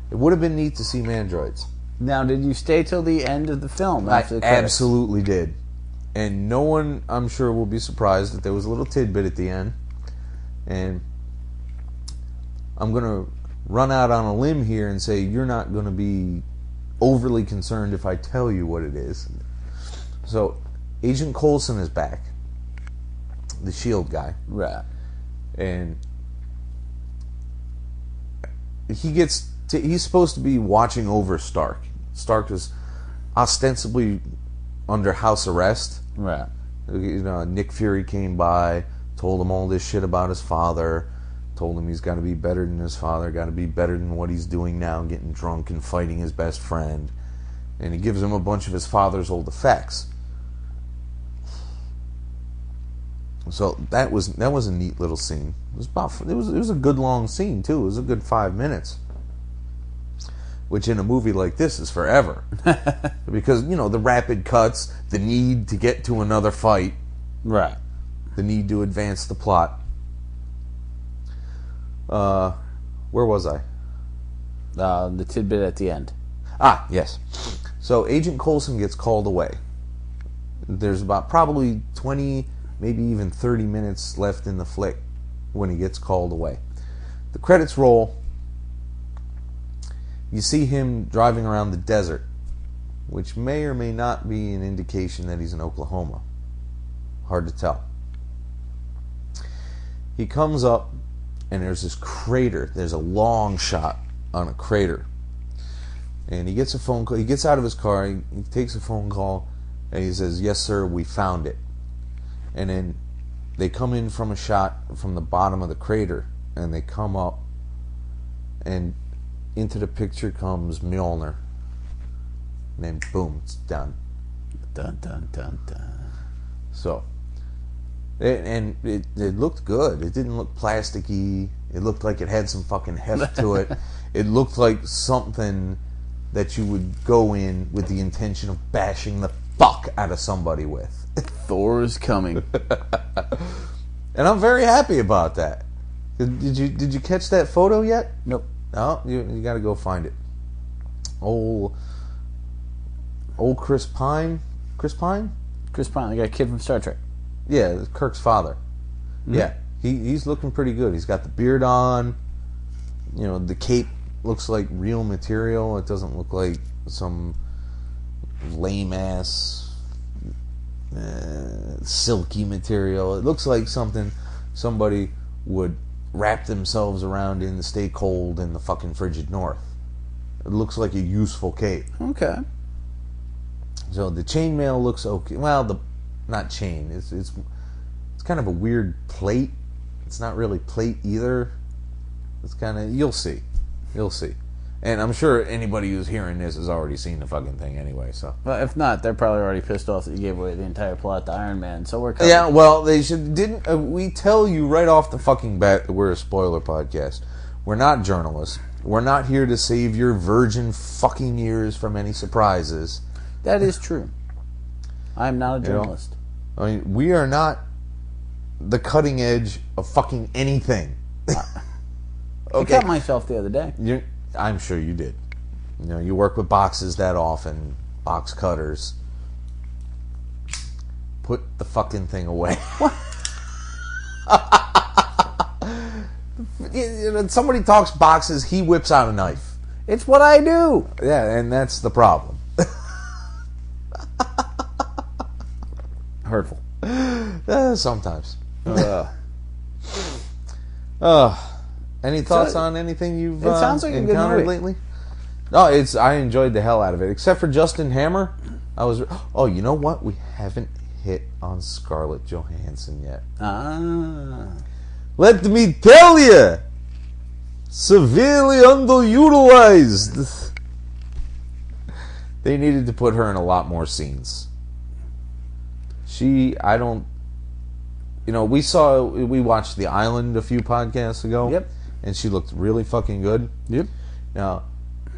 It would have been neat to see mandroids. Now, did you stay till the end of the film? I After the credits? absolutely did. And no one, I'm sure, will be surprised that there was a little tidbit at the end. And I'm going to run out on a limb here and say you're not going to be overly concerned if I tell you what it is. So, Agent Coulson is back. The SHIELD guy. Right. And he's supposed to be watching over Stark. Stark was ostensibly under house arrest. Right. You know, Nick Fury came by, told him all this shit about his father, told him he's got to be better than his father, got to be better than what he's doing now, getting drunk and fighting his best friend. And he gives him a bunch of his father's old effects. So that was a neat little scene. It was a good long scene too. It was a good 5 minutes, which in a movie like this is forever, because you know the rapid cuts, the need to get to another fight, Right. the need to advance the plot. Where was I? The tidbit at the end. Ah, yes. So Agent Coulson gets called away. There's about probably 20, maybe even 30 minutes left in the flick when he gets called away. The credits roll. You see him driving around the desert, which may or may not be an indication that he's in Oklahoma. Hard to tell. He comes up, and there's this crater. There's a long shot on a crater. And he gets a phone call. He gets out of his car, he takes a phone call, and he says, "Yes, sir, we found it." And then they come in from a shot from the bottom of the crater, and they come up, and into the picture comes Mjolnir. And then boom, it's done. Dun dun dun dun. So, it looked good. It didn't look plasticky. It looked like it had some fucking heft to it. It looked like something that you would go in with the intention of bashing the fuck out of somebody with. Thor is coming. And I'm very happy about that. Did you catch that photo yet? Nope. No, you got to go find it. Old Chris Pine. Chris Pine? Chris Pine, the guy kid from Star Trek. Yeah, Kirk's father. Mm-hmm. Yeah, he's looking pretty good. He's got the beard on. You know, the cape looks like real material. It doesn't look like some lame ass silky material. It looks like something somebody would wrap themselves around in to stay cold in the fucking frigid north. It looks like a useful cape. Okay. So the chainmail looks okay. Well, not chain. It's kind of a weird plate. It's not really plate either. It's kind of, you'll see. And I'm sure anybody who's hearing this has already seen the fucking thing anyway. So Well, if not, they're probably already pissed off that you gave away the entire plot to Iron Man. So we're covered. yeah, well, they didn't we tell you right off the fucking bat that we're a spoiler podcast. We're not journalists. We're not here to save your virgin fucking ears from any surprises. That is true. I'm not a journalist. I mean, we are not the cutting edge of fucking anything. I cut myself the other day. I'm sure you did. You know, you work with boxes that often, box cutters. Put the fucking thing away. What? You know, somebody talks boxes, he whips out a knife. It's what I do. Yeah, and that's the problem. Hurtful. Sometimes. Any thoughts on anything you've it sounds like a good encountered movie. lately? No, I enjoyed the hell out of it. Except for Justin Hammer. Oh, you know what? We haven't hit on Scarlett Johansson yet. Let me tell you! Severely underutilized. They needed to put her in a lot more scenes. We watched The Island a few podcasts ago. Yep. And she looked really fucking good. Yep. Now,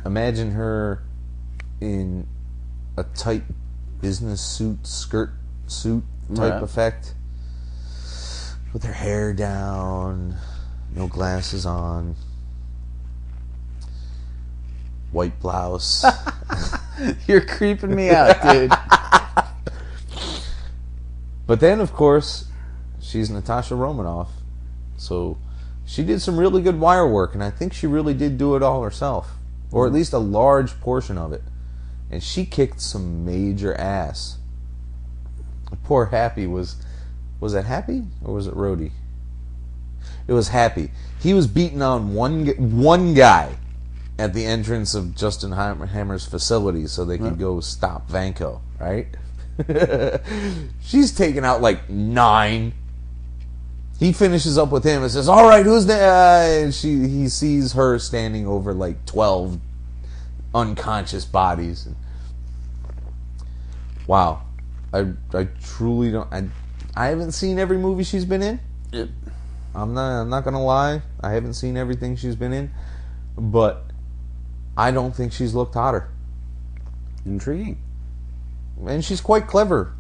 imagine her in a tight business skirt suit type effect. With her hair down, no glasses on, white blouse. You're creeping me out, dude. But then, of course, she's Natasha Romanoff. So she did some really good wire work, and I think she really did do it all herself. Or at least a large portion of it. And she kicked some major ass. Poor Happy was it Happy or was it Rhodey? It was Happy. He was beating on one guy at the entrance of Justin Hammer's facility so they could go stop Vanko, right? She's taking out like 9. He finishes up with him and says, "All right, who's there?" And he sees her standing over like 12 unconscious bodies. Wow, I truly don't. I haven't seen every movie she's been in. Yep. I'm not gonna lie. I haven't seen everything she's been in, but I don't think she's looked hotter. Intriguing. And she's quite clever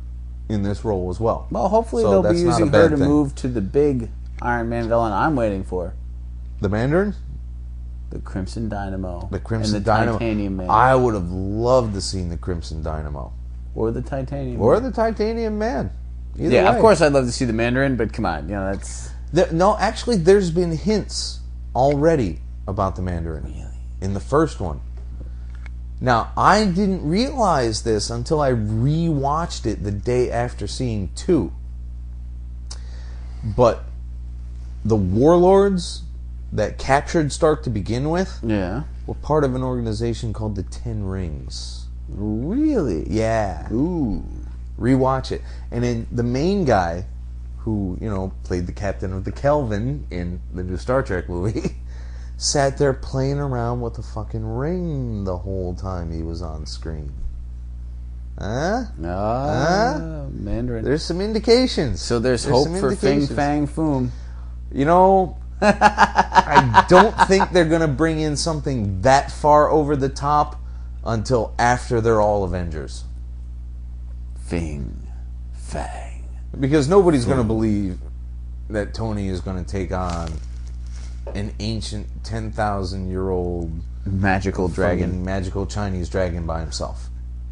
in this role as well. Well, hopefully So they'll be that's not a using her bad to thing. move to the big Iron Man villain I'm waiting for. The Mandarin? The Crimson Dynamo. The Crimson and the Dynamo. Titanium Man. I would have loved to see the Crimson Dynamo. Or the Titanium Or Man. the Titanium Man. Either Yeah, way. of course I'd love to see the Mandarin, but come on, that's... No, actually, there's been hints already about the Mandarin. Really? In the first one. Now, I didn't realize this until I rewatched it the day after seeing 2. But the warlords that captured Stark to begin with Yeah. were part of an organization called the Ten Rings. Really? Yeah. Ooh. Rewatch it. And then the main guy, who, played the captain of the Kelvin in the new Star Trek movie, sat there playing around with a fucking ring the whole time he was on screen. Huh? Mandarin. There's some indications. So there's hope some for Fing indications. Fang Foom. I don't think they're going to bring in something that far over the top until after they're all Avengers. Fing Fang. Because nobody's going to believe that Tony is going to take on an ancient 10,000-year-old Magical dragon. magical Chinese dragon by himself.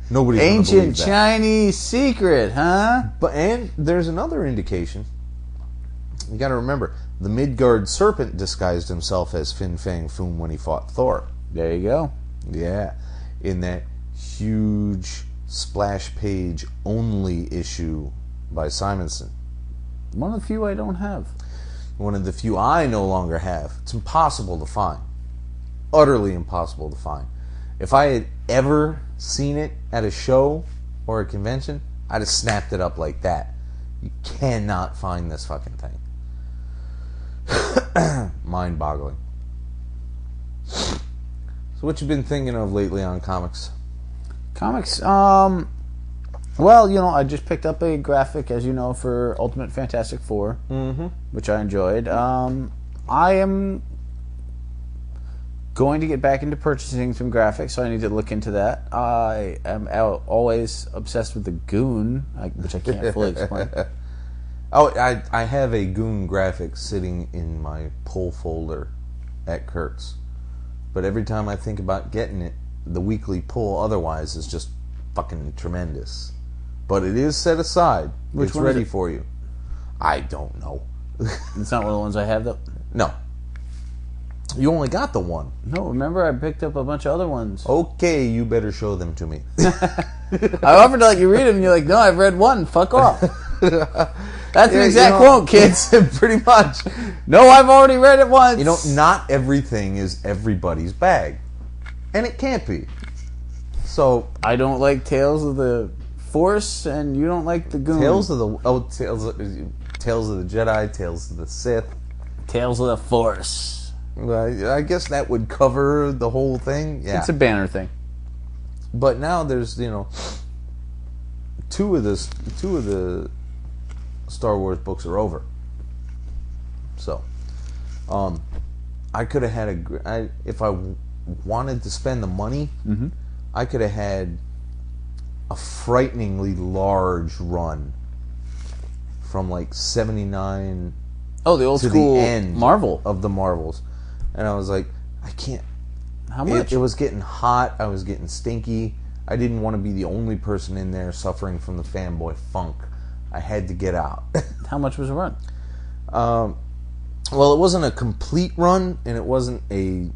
Nobody's going to Ancient believe that. Chinese secret, huh? And there's another indication. You got to remember, the Midgard serpent disguised himself as Fin Fang Foom when he fought Thor. There you go. Yeah, in that huge splash page only issue by Simonson. One of the few I don't have. One of the few I no longer have. It's impossible to find. Utterly impossible to find. If I had ever seen it at a show or a convention, I'd have snapped it up like that. You cannot find this fucking thing. Mind-boggling. So what you been thinking of lately on comics? Comics, I just picked up a graphic, as you know, for Ultimate Fantastic Four, which I enjoyed. I am going to get back into purchasing some graphics, so I need to look into that. I am always obsessed with the Goon, which I can't fully explain. Oh, I have a Goon graphic sitting in my pull folder at Kurt's. But every time I think about getting it, the weekly pull otherwise is just fucking tremendous. But it is set aside. Which it's one is ready it? for you. I don't know. It's not one of the ones I have, though. No. You only got the one. No, remember I picked up a bunch of other ones. Okay, you better show them to me. I offered to let you read them, and you're like, no, I've read one. Fuck off. That's an exact quote, kids. Pretty much. No, I've already read it once. Not everything is everybody's bag. And it can't be. So, I don't like Tales of the Force, and you don't like the Goon. Tales of the Jedi, Tales of the Sith. Tales of the Force. I guess that would cover the whole thing. Yeah. It's a banner thing. But now there's, two of the Star Wars books are over. So, I could have had if I wanted to spend the money, I could have had a frighteningly large run from like 79 the old to school the end Marvel of the Marvels. And I was like, I can't. How much? It was getting hot. I was getting stinky. I didn't want to be the only person in there suffering from the fanboy funk. I had to get out. How much was the run? Well, it wasn't a complete run, and it wasn't a...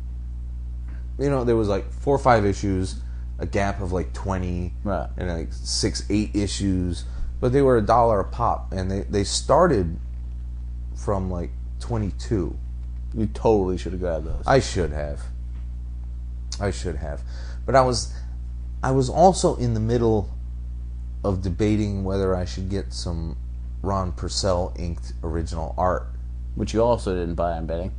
there was like 4 or 5 issues, a gap of like 20, right, and like 6, 8 issues, but they were $1 a pop, and they started from like 22. You totally should have grabbed those. I should have. But I was also in the middle of debating whether I should get some Ron Purcell inked original art. Which you also didn't buy, I'm betting.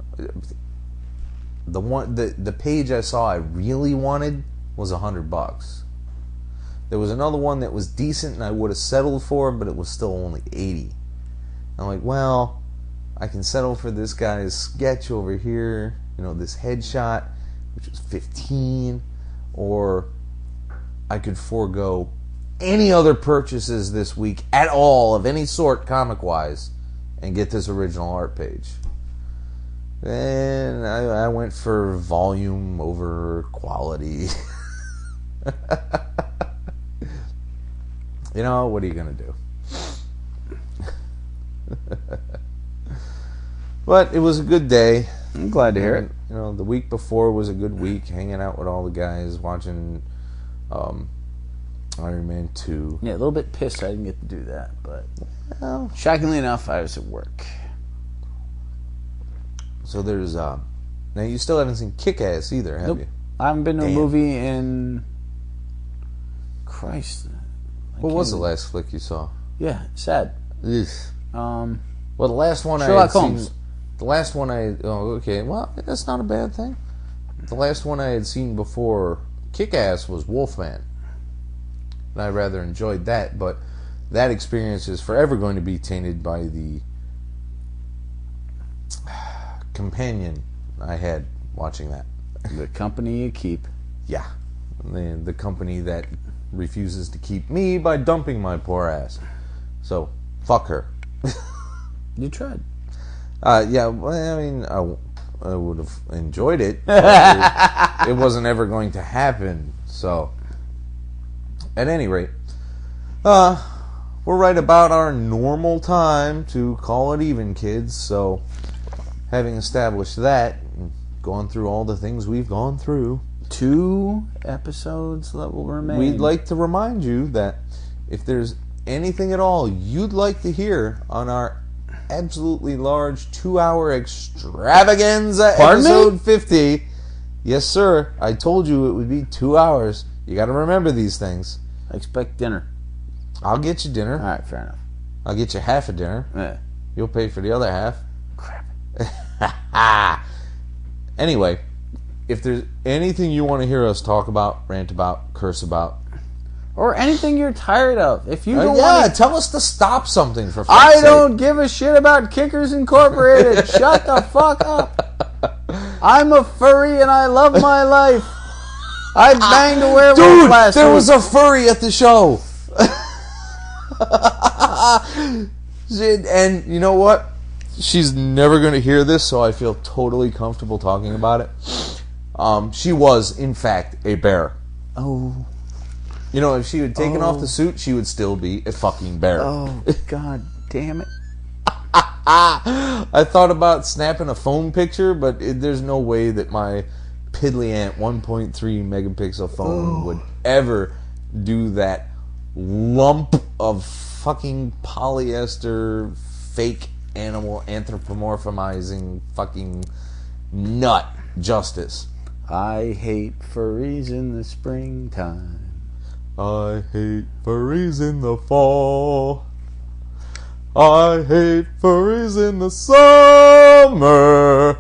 The page I saw I really wanted was $100. There was another one that was decent and I would have settled for, but it was still only $80. I'm like, well, I can settle for this guy's sketch over here, this headshot, which was $15, or I could forego any other purchases this week at all of any sort, comic-wise, and get this original art page. And I went for volume over quality. What are you going to do? But it was a good day. I'm glad to hear it. The week before was a good week, hanging out with all the guys, watching Iron Man 2. Yeah, a little bit pissed I didn't get to do that, but Well, shockingly enough, I was at work. so there's now you still haven't seen Kick-Ass either, have Nope. you? I haven't been to a Damn. movie in... Christ. What was the last flick you saw? Yeah, sad. Ugh. Um, Well, the last one Sherlock I had Holmes. seen. The last one okay. Well, that's not a bad thing. The last one I had seen before Kick-Ass was Wolfman. And I rather enjoyed that, but that experience is forever going to be tainted by the companion I had watching that. the company you keep. Yeah. The company that refuses to keep me by dumping my poor ass. So, fuck her. You tried. Yeah, well, I mean, I would have enjoyed it, but it wasn't ever going to happen. So, at any rate, we're right about our normal time to call it even, kids. So, having established that, gone through all the things we've gone through, 2 episodes that will remain. we'd like to remind you that if there's anything at all you'd like to hear on our absolutely large 2-hour extravaganza Pardon me? episode 50, yes sir, I told you it would be 2 hours. You got to remember these things. I expect dinner. I'll get you dinner. All right, fair enough. I'll get you half a dinner. Yeah. You'll pay for the other half. Crap. Anyway, if there's anything you want to hear us talk about, rant about, curse about, Or anything you're tired of. If you don't want to... tell us to stop something for fuck's I sake. don't give a shit about Kickers Incorporated. Shut the fuck up. I'm a furry and I love my life. I banged a werewolf Dude, last there week. was a furry at the show. And you know what? She's never going to hear this, so I feel totally comfortable talking about it. She was, in fact, a bear. Oh. If she had taken off the suit, she would still be a fucking bear. Oh, God damn it. I thought about snapping a phone picture, but there's no way that my Piddly-Ant 1.3 megapixel phone would ever do that lump of fucking polyester fake animal anthropomorphizing fucking nut justice. I hate furries in the springtime. I hate furries in the fall. I hate furries in the summer.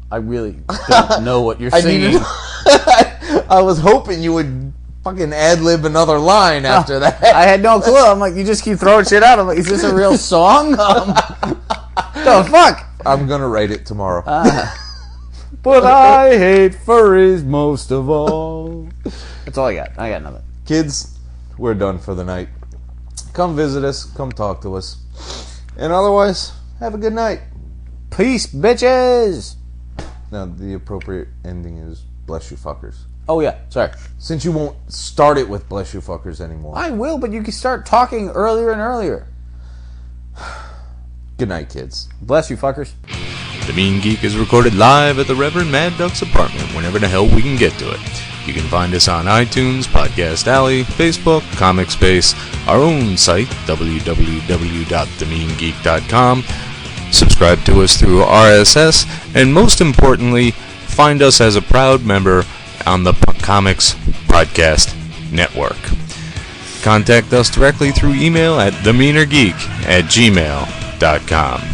I really don't know what you're I singing. needed- I was hoping you would fucking ad-lib another line after that. I had no clue. I'm like, you just keep throwing shit out. I'm like, is this a real song? The fuck? I'm gonna write it tomorrow. But I hate furries most of all. That's all I got. I got nothing. Kids, we're done for the night. Come visit us. Come talk to us. And otherwise, have a good night. Peace, bitches. Now, the appropriate ending is bless you fuckers. Oh, yeah. Sorry. Since you won't start it with bless you fuckers anymore. I will, but you can start talking earlier and earlier. Good night, kids. Bless you, fuckers. The Mean Geek is recorded live at the Reverend Mad Duck's apartment whenever the hell we can get to it. You can find us on iTunes, Podcast Alley, Facebook, Comic Space, our own site, www.themeangeek.com. Subscribe to us through RSS, and most importantly, find us as a proud member on the Comics Podcast Network. Contact us directly through email at themeanergeek@gmail.com.